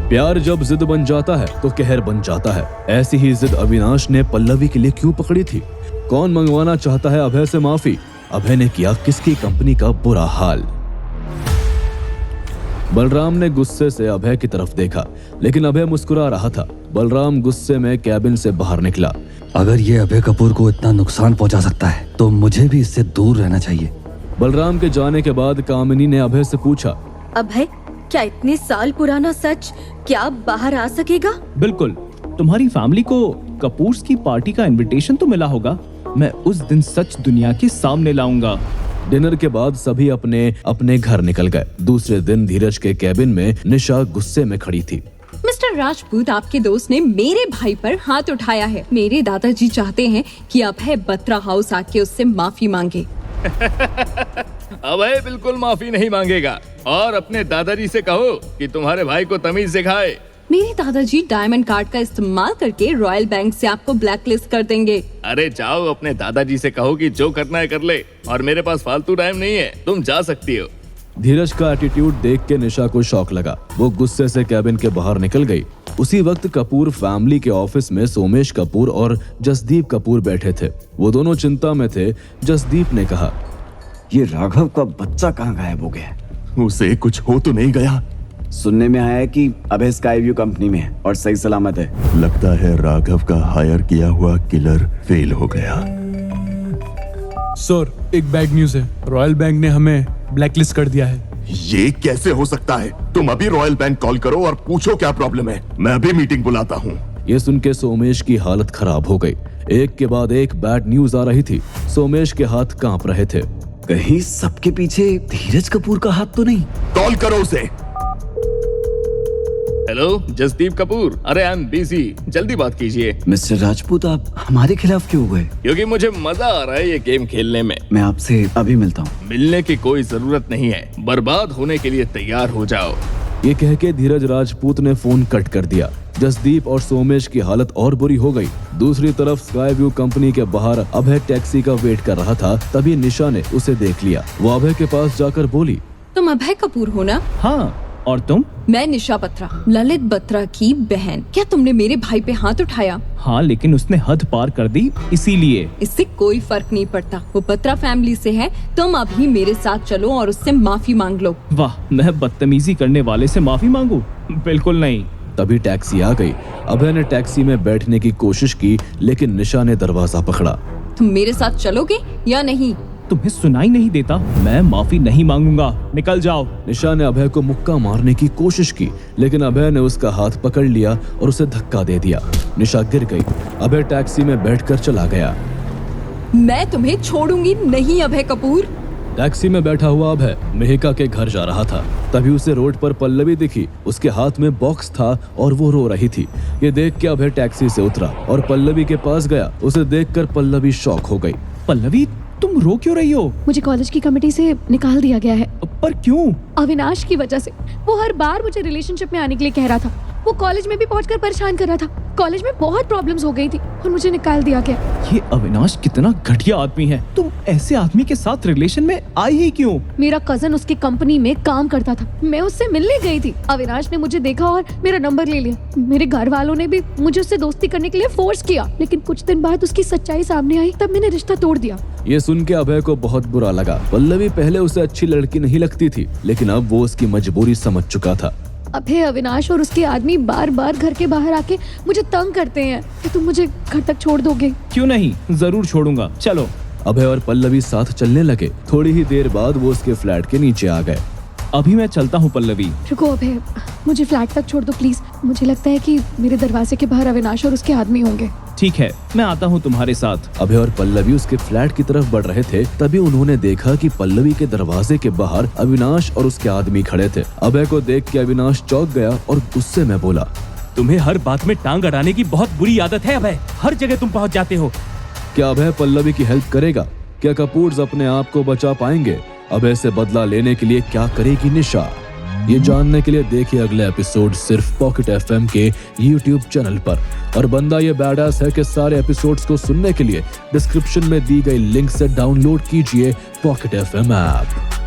प्यार जब जिद बन जाता है तो कहर बन जाता है। ऐसी ही जिद अविनाश ने पल्लवी के लिए क्यों पकड़ी थी? कौन मंगवाना चाहता है अभय से माफी? अभय ने किया किसकी कंपनी का बुरा हाल? बलराम ने गुस्से से अभय की तरफ देखा, लेकिन अभय मुस्कुरा रहा था। बलराम गुस्से में कैबिन से बाहर निकला। अगर ये अभय कपूर को इतना नुकसान पहुंचा सकता है तो मुझे भी इससे दूर रहना चाहिए। बलराम के जाने के बाद कामिनी ने अभय से पूछा, अभय, क्या इतने साल पुराना सच क्या बाहर आ सकेगा? बिल्कुल। तुम्हारी फैमिली को कपूर्स की पार्टी का इनविटेशन तो मिला होगा। मैं उस दिन सच दुनिया के सामने लाऊंगा। डिनर के बाद सभी अपने अपने घर निकल गए। दूसरे दिन धीरज के कैबिन में निशा गुस्से में खड़ी थी। मिस्टर राजपूत, आपके दोस्त ने मेरे भाई पर हाथ उठाया है। मेरे दादाजी चाहते हैं कि अभय बत्रा हाउस आके उससे माफी मांगे। अभय बिल्कुल माफी नहीं मांगेगा और अपने दादाजी से कहो कि तुम्हारे भाई को तमीज सिखाए। मेरे दादाजी डायमंड कार्ड का इस्तेमाल करके रॉयल बैंक से आपको ब्लैकलिस्ट कर देंगे। अरे जाओ, अपने दादाजी से कहो कि जो करना है कर ले, और मेरे पास फालतू टाइम नहीं है, तुम जा सकती हो। धीरज का एटीट्यूड देख के निशा को शौक लगा। वो गुस्से से कैबिन के बाहर निकल गई। उसी वक्त कपूर फैमिली के ऑफिस में सोमेश कपूर और जसदीप कपूर बैठे थे। वो दोनों चिंता में थे। जसदीप ने कहा, ये राघव का बच्चा कहाँ गायब हो गया? उसे कुछ हो तो नहीं गया? सुनने में आया है कि अभय स्काई व्यू कंपनी में है और सही सलामत है। लगता है राघव का हायर किया हुआ किलर फेल हो गया। सर, एक बैड न्यूज है। रॉयल बैंक ने हमें ब्लैकलिस्ट कर दिया है। ये कैसे हो सकता है? तुम अभी रॉयल बैंक कॉल करो और पूछो क्या प्रॉब्लम है। मैं अभी मीटिंग बुलाता हूँ। ये सुन के सोमेश की हालत खराब हो गई। एक के बाद एक बैड न्यूज आ रही थी। सोमेश के हाथ कांप रहे थे। कहीं सबके पीछे धीरज कपूर का हाथ तो नहीं? कॉल करो उसे। हेलो जसदीप कपूर, अरे आई एम बिजी, जल्दी बात कीजिए। मिस्टर राजपूत, आप हमारे खिलाफ क्यों हुए? क्योंकि मुझे मजा आ रहा है ये गेम खेलने में। मैं आपसे अभी मिलता हूँ। मिलने की कोई जरूरत नहीं है, बर्बाद होने के लिए तैयार हो जाओ। ये कह के धीरज राजपूत ने फोन कट कर दिया। जसदीप और सोमेश की हालत और बुरी हो गई। दूसरी तरफ स्काई व्यू कंपनी के बाहर अभय टैक्सी का वेट कर रहा था। तभी निशा ने उसे देख लिया। वो अभय के पास जाकर बोली, तुम अभय कपूर हो ना? हाँ, और तुम? मैं निशा बत्रा, ललित बत्रा की बहन। क्या तुमने मेरे भाई पे हाथ उठाया? हाँ, लेकिन उसने हद पार कर दी, इसीलिए। इससे कोई फर्क नहीं पड़ता। वो बत्रा फैमिली से है। तुम अभी मेरे साथ चलो और उससे माफी मांग लो। वाह, मैं बदतमीजी करने वाले से माफी मांगू? बिल्कुल नहीं। तभी टैक्सी आ गई। अभय ने टैक्सी में बैठने की कोशिश की, लेकिन निशा ने दरवाजा पकड़ा। तुम मेरे साथ चलोगे या नहीं? तुम्हें सुनाई नहीं देता? मैं माफी नहीं मांगूंगा, निकल जाओ। निशा ने अभय को मुक्का मारने की कोशिश की, लेकिन अभय ने उसका हाथ पकड़ लिया और उसे धक्का दे दिया। निशा गिर गई। अभय टैक्सी में बैठकर चला गया। मैं तुम्हें छोड़ूंगी नहीं अभय कपूर। टैक्सी में बैठा हुआ अभय मेहिका के घर जा रहा था। तभी उसे रोड पर पल्लवी दिखी। उसके हाथ में बॉक्स था और वो रो रही थी। ये देख के अभय टैक्सी से उतरा और पल्लवी के पास गया। उसे देखकर पल्लवी शॉक हो गई। पल्लवी, तुम रो क्यों रही हो? मुझे कॉलेज की कमेटी से निकाल दिया गया है। पर क्यों? अविनाश की वजह से। वो हर बार मुझे रिलेशनशिप में आने के लिए कह रहा था। वो कॉलेज में भी पहुंचकर परेशान कर रहा था। कॉलेज में बहुत प्रॉब्लम्स हो गई थी और मुझे निकाल दिया गया। ये अविनाश कितना घटिया आदमी है। तुम ऐसे आदमी के साथ रिलेशन में आई ही क्यों? मेरा कजन उसकी कंपनी में काम करता था। मैं उससे मिलने गई थी। अविनाश ने मुझे देखा और मेरा नंबर ले लिया। मेरे घर वालों ने भी मुझे उससे दोस्ती करने के लिए फोर्स किया, लेकिन कुछ दिन बाद उसकी सच्चाई सामने आई। तब मैंने रिश्ता तोड़ दिया। ये सुन के अभय को बहुत बुरा लगा। पल्लवी पहले उसे अच्छी लड़की नहीं लगती थी, लेकिन अब वो उसकी मजबूरी समझ चुका था। अभय, अविनाश और उसके आदमी बार बार घर के बाहर आके मुझे तंग करते हैं। कि तुम मुझे घर तक छोड़ दोगे? क्यों नहीं, जरूर छोड़ूंगा, चलो। अभय और पल्लवी साथ चलने लगे। थोड़ी ही देर बाद वो उसके फ्लैट के नीचे आ गए। अभी मैं चलता हूँ पल्लवी। रुको अभय, मुझे फ्लैट तक छोड़ दो प्लीज। मुझे लगता है कि मेरे दरवाजे के बाहर अविनाश और उसके आदमी होंगे। ठीक है, मैं आता हूँ तुम्हारे साथ। अभय और पल्लवी उसके फ्लैट की तरफ बढ़ रहे थे। तभी उन्होंने देखा कि पल्लवी के दरवाजे के बाहर अविनाश और उसके आदमी खड़े थे। अभय को देख के अविनाश चौंक गया और गुस्से में बोला, तुम्हें हर बात में टांग अड़ाने की बहुत बुरी आदत है अभय। हर जगह तुम पहुँच जाते हो। क्या अभय पल्लवी की हेल्प करेगा? क्या कपूर्स अपने आप को बचा पाएंगे? अभय से बदला लेने के लिए क्या करेगी निशा? ये जानने के लिए देखिए अगले एपिसोड सिर्फ पॉकेट एफएम के YouTube चैनल पर। और बंदा ये बैडास है कि सारे एपिसोड्स को सुनने के लिए डिस्क्रिप्शन में दी गई लिंक से डाउनलोड कीजिए पॉकेट एफएम ऐप।